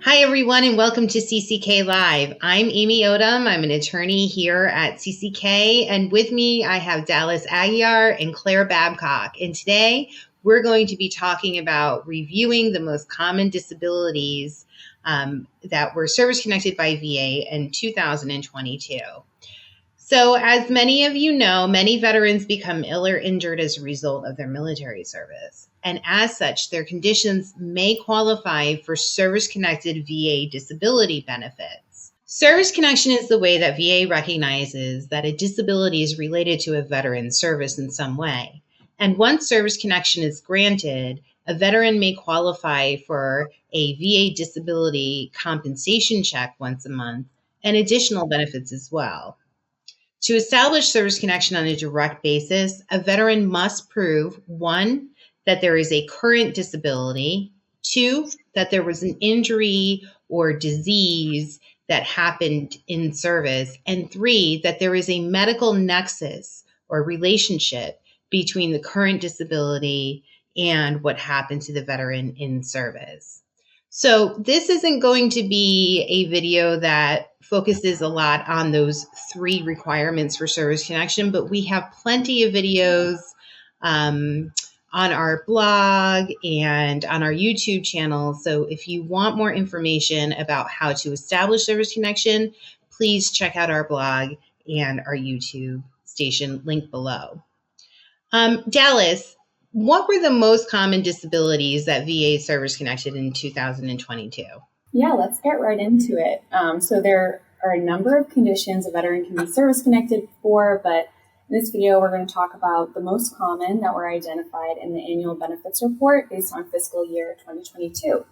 Hi, everyone, and welcome to CCK Live. I'm Amy Odom. I'm an attorney here at CCK, and with me I have Dallas Aguiar and Claire Babcock. And today we're going to be talking about reviewing the most common disabilities that were service-connected by VA in 2022. So as many of you know, many veterans become ill or injured as a result of their military service. And as such, their conditions may qualify for service-connected VA disability benefits. Service connection is the way that VA recognizes that a disability is related to a veteran's service in some way. And once service connection is granted, a veteran may qualify for a VA disability compensation check once a month and additional benefits as well. To establish service connection on a direct basis, a veteran must prove, 1, that there is a current disability, 2, that there was an injury or disease that happened in service, and 3, that there is a medical nexus or relationship between the current disability and what happened to the veteran in service. So this isn't going to be a video that focuses a lot on those 3 requirements for service connection, but we have plenty of videos on our blog and on our YouTube channel. So if you want more information about how to establish service connection, please check out our blog and our YouTube station linked below. Dallas, what were the most common disabilities that VA service connected in 2022? Yeah, let's get right into it. So there are a number of conditions a veteran can be service connected for, but in this video, we're going to talk about the most common that were identified in the annual benefits report based on fiscal year 2022.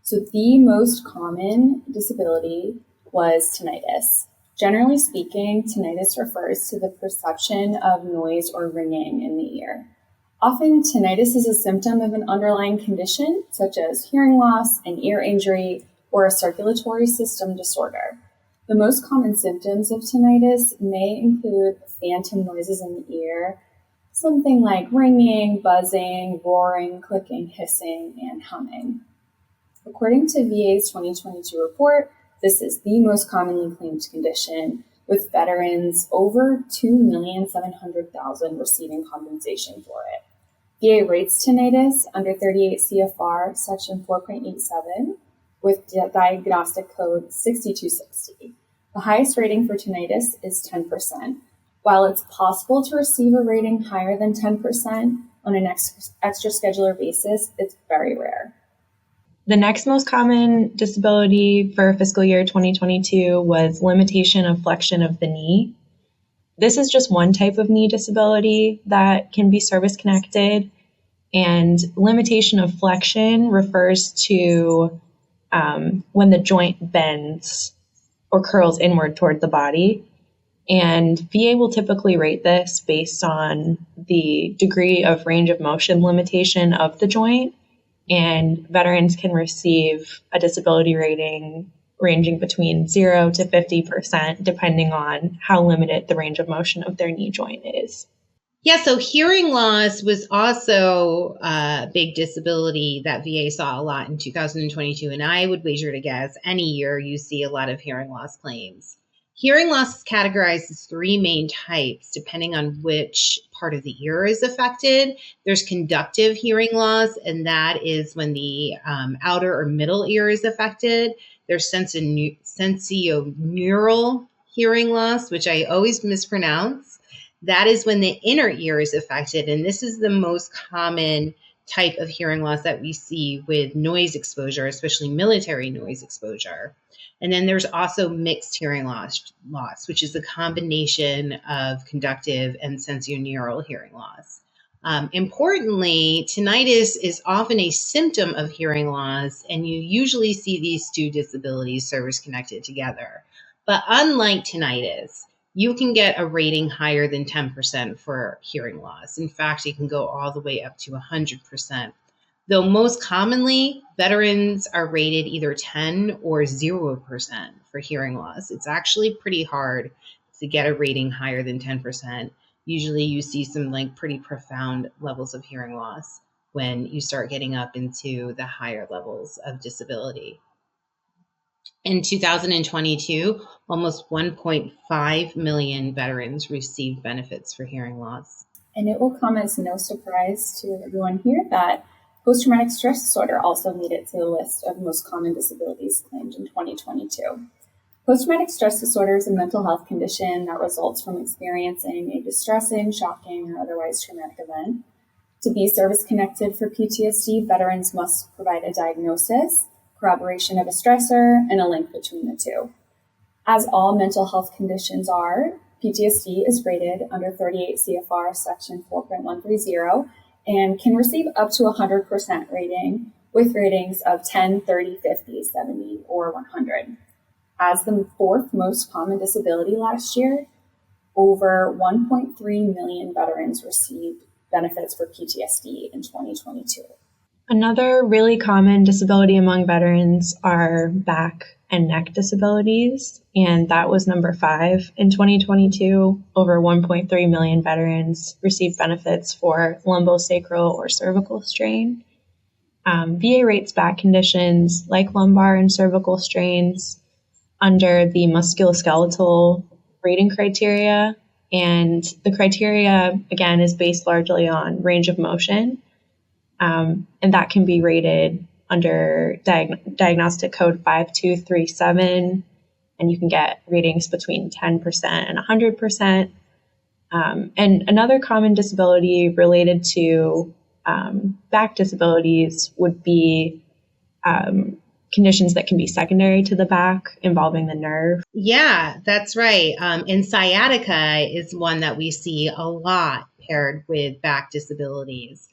So the most common disability was tinnitus. Generally speaking, tinnitus refers to the perception of noise or ringing in the ear. Often, tinnitus is a symptom of an underlying condition, such as hearing loss, an ear injury, or a circulatory system disorder. The most common symptoms of tinnitus may include phantom noises in the ear, something like ringing, buzzing, roaring, clicking, hissing, and humming. According to VA's 2022 report, this is the most commonly claimed condition, with veterans over 2,700,000 receiving compensation for it. VA rates tinnitus under 38 CFR section 4.87 with diagnostic code 6260. The highest rating for tinnitus is 10%. While it's possible to receive a rating higher than 10% on an extra scheduler basis, it's very rare. The next most common disability for fiscal year 2022 was limitation of flexion of the knee. This is just one type of knee disability that can be service connected, and limitation of flexion refers to when the joint bends or curls inward toward the body. And VA will typically rate this based on the degree of range of motion limitation of the joint, and veterans can receive a disability rating ranging between 0 to 50%, depending on how limited the range of motion of their knee joint is. Yeah, so hearing loss was also a big disability that VA saw a lot in 2022, and I would wager to guess any year you see a lot of hearing loss claims. Hearing loss is categorized as 3 main types, depending on which part of the ear is affected. There's conductive hearing loss, and that is when the outer or middle ear is affected. There's sensorineural hearing loss, which I always mispronounce. That is when the inner ear is affected, and this is the most common type of hearing loss that we see with noise exposure, especially military noise exposure. And then there's also mixed hearing loss, which is a combination of conductive and sensorineural hearing loss. Importantly, tinnitus is often a symptom of hearing loss, and you usually see these 2 disabilities service connected together. But unlike tinnitus, you can get a rating higher than 10% for hearing loss. In fact, it can go all the way up to 100%. Though most commonly, veterans are rated either 10 or 0% for hearing loss. It's actually pretty hard to get a rating higher than 10%. Usually you see some pretty profound levels of hearing loss when you start getting up into the higher levels of disability. In 2022, almost 1.5 million veterans received benefits for hearing loss. And it will come as no surprise to everyone here that post-traumatic stress disorder also made it to the list of most common disabilities claimed in 2022. Post-traumatic stress disorder is a mental health condition that results from experiencing a distressing, shocking, or otherwise traumatic event. To be service-connected for PTSD, veterans must provide a diagnosis, corroboration of a stressor, and a link between the two. As all mental health conditions are, PTSD is rated under 38 CFR section 4.130 and can receive up to 100% rating with ratings of 10, 30, 50, 70, or 100. As the fourth most common disability last year, over 1.3 million veterans received benefits for PTSD in 2022. Another really common disability among veterans are back and neck disabilities, and that was number 5 in 2022. Over 1.3 million veterans received benefits for lumbosacral or cervical strain. VA rates back conditions like lumbar and cervical strains under the musculoskeletal rating criteria, and the criteria, again, is based largely on range of motion. And that can be rated under diagnostic code 5237, and you can get ratings between 10% and 100%. And another common disability related to back disabilities would be conditions that can be secondary to the back involving the nerve. Yeah, that's right. And sciatica is one that we see a lot paired with back disabilities.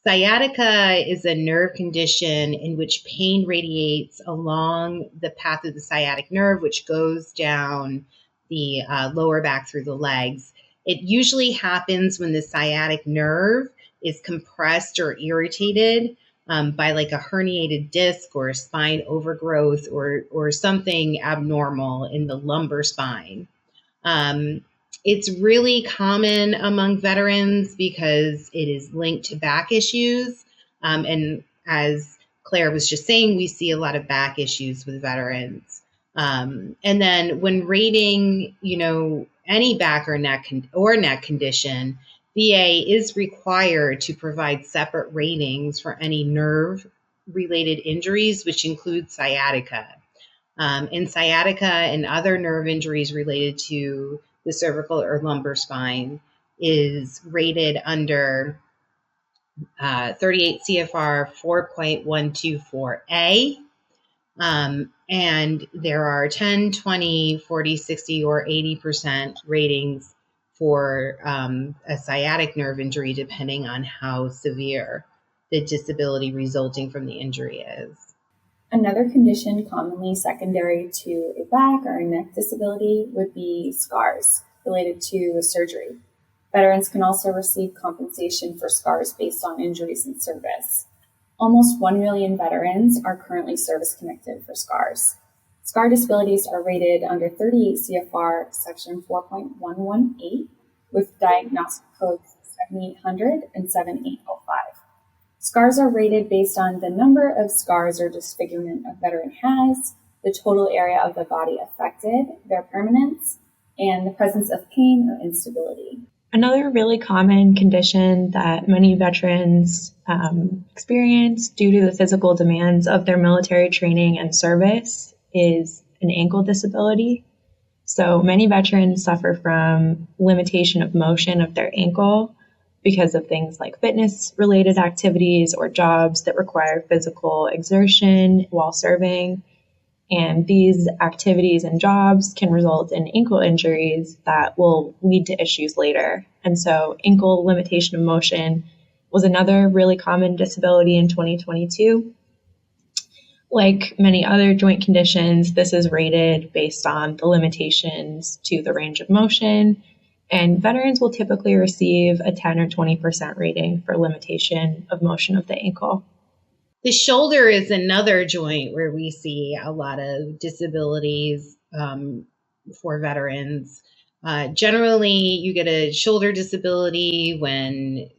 Sciatica is a nerve condition in which pain radiates along the path of the sciatic nerve, which goes down the lower back through the legs. It usually happens when the sciatic nerve is compressed or irritated by like a herniated disc or a spine overgrowth or something abnormal in the lumbar spine. It's really common among veterans because it is linked to back issues. And as Claire was just saying, we see a lot of back issues with veterans. And then when rating, any back or neck condition, VA is required to provide separate ratings for any nerve-related injuries, which include sciatica. And sciatica and other nerve injuries related to the cervical or lumbar spine is rated under 38 CFR 4.124A. And there are 10, 20, 40, 60, or 80% ratings for a sciatic nerve injury, depending on how severe the disability resulting from the injury is. Another condition commonly secondary to a back or a neck disability would be scars related to a surgery. Veterans can also receive compensation for scars based on injuries in service. Almost 1 million veterans are currently service-connected for scars. Scar disabilities are rated under 38 CFR section 4.118 with diagnostic codes 7800 and 7805. Scars are rated based on the number of scars or disfigurement a veteran has, the total area of the body affected, their permanence, and the presence of pain or instability. Another really common condition that many veterans experience due to the physical demands of their military training and service is an ankle disability. So many veterans suffer from limitation of motion of their ankle because of things like fitness-related activities or jobs that require physical exertion while serving. And these activities and jobs can result in ankle injuries that will lead to issues later. And so ankle limitation of motion was another really common disability in 2022. Like many other joint conditions, this is rated based on the limitations to the range of motion, and veterans will typically receive a 10 or 20% rating for limitation of motion of the ankle. The shoulder is another joint where we see a lot of disabilities for veterans. Generally, you get a shoulder disability when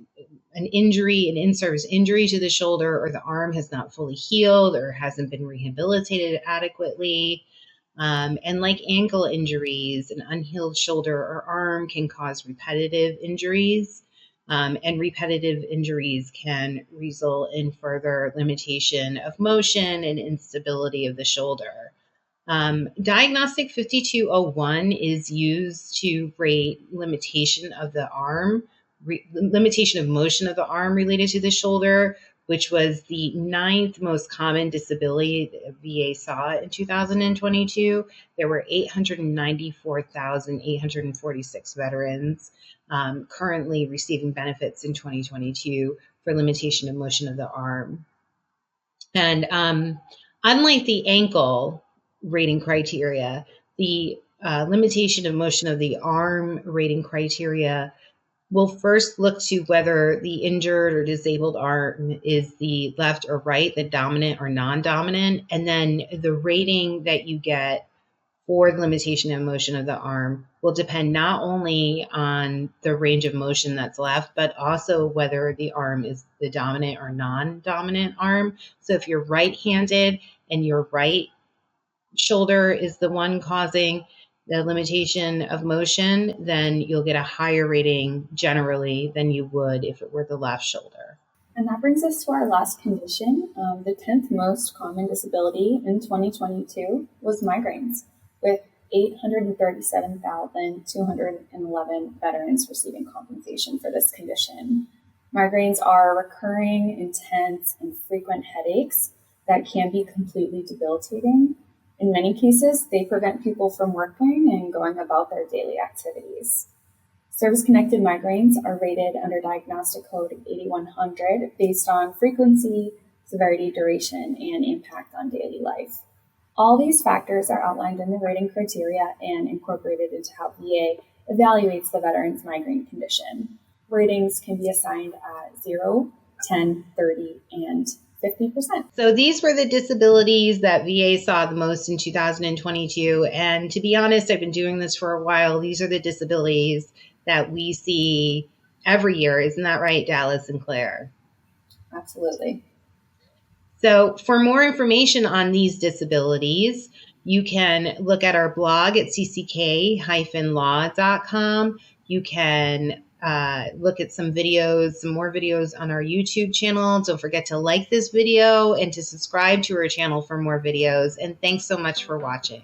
an injury, an in-service injury to the shoulder, or the arm has not fully healed or hasn't been rehabilitated adequately. And like ankle injuries, an unhealed shoulder or arm can cause repetitive injuries. And repetitive injuries can result in further limitation of motion and instability of the shoulder. Diagnostic 5201 is used to rate limitation of the arm, limitation of motion of the arm related to the shoulder, which was the 9th most common disability that VA saw in 2022. There were 894,846 veterans currently receiving benefits in 2022 for limitation of motion of the arm. And unlike the ankle rating criteria, the limitation of motion of the arm rating criteria will first look to whether the injured or disabled arm is the left or right, the dominant or non-dominant, and then the rating that you get for the limitation of motion of the arm will depend not only on the range of motion that's left, but also whether the arm is the dominant or non-dominant arm. So if you're right-handed and your right shoulder is the one causing the limitation of motion, then you'll get a higher rating generally than you would if it were the left shoulder. And that brings us to our last condition. The 10th most common disability in 2022 was migraines, with 837,211 veterans receiving compensation for this condition. Migraines are recurring, intense, and frequent headaches that can be completely debilitating. In many cases, they prevent people from working and going about their daily activities. Service-connected migraines are rated under Diagnostic Code 8100 based on frequency, severity, duration, and impact on daily life. All these factors are outlined in the rating criteria and incorporated into how VA evaluates the veteran's migraine condition. Ratings can be assigned at 0, 10, 30, and 50%. So these were the disabilities that VA saw the most in 2022. And to be honest, I've been doing this for a while. These are the disabilities that we see every year. Isn't that right, Dallas and Claire? Absolutely. So for more information on these disabilities, you can look at our blog at cck-law.com. You can look at some more videos on our YouTube channel. Don't forget to like this video and to subscribe to our channel for more videos. And thanks so much for watching.